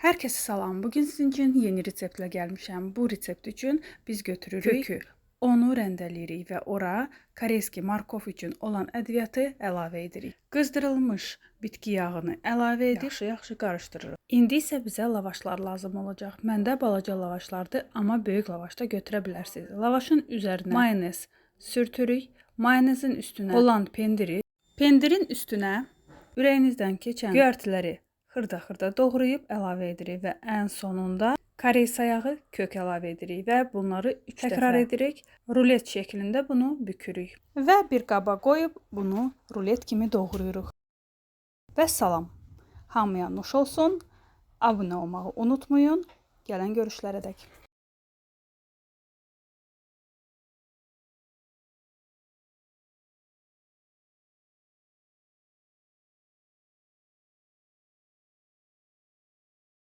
Hər kəsə salam. Bugün sizin üçün yeni reseptlə gəlmişəm. Bu resept üçün biz götürürük kökü, onu rəndələyirik və ora koreyski markov üçün olan ədviyyatı əlavə edirik. Qızdırılmış bitki yağını əlavə edib yaxşı-yaxşı qarışdırırıq. İndi isə bizə lavaşlar lazım olacaq. Məndə balaca lavaşlardır, amma böyük lavaş da götürə bilərsiniz. Lavaşın üzərinə mayonez sürtürük. Mayonezin üstünə Holland pendiri, pendirin üstünə ürəyinizdən keçən göyərtiləri xırda-xırda doğrayıb əlavə edirik və ən sonunda korey sayağı kök əlavə edirik və bunları 3 təkrar edirik. Rulet şəklində bunu bükürük və bir qaba qoyub bunu rulet kimi doğrayırıq. Və salam. Hamıya nuş olsun. Abunə olmağı unutmayın. Gələn görüşlərə dək.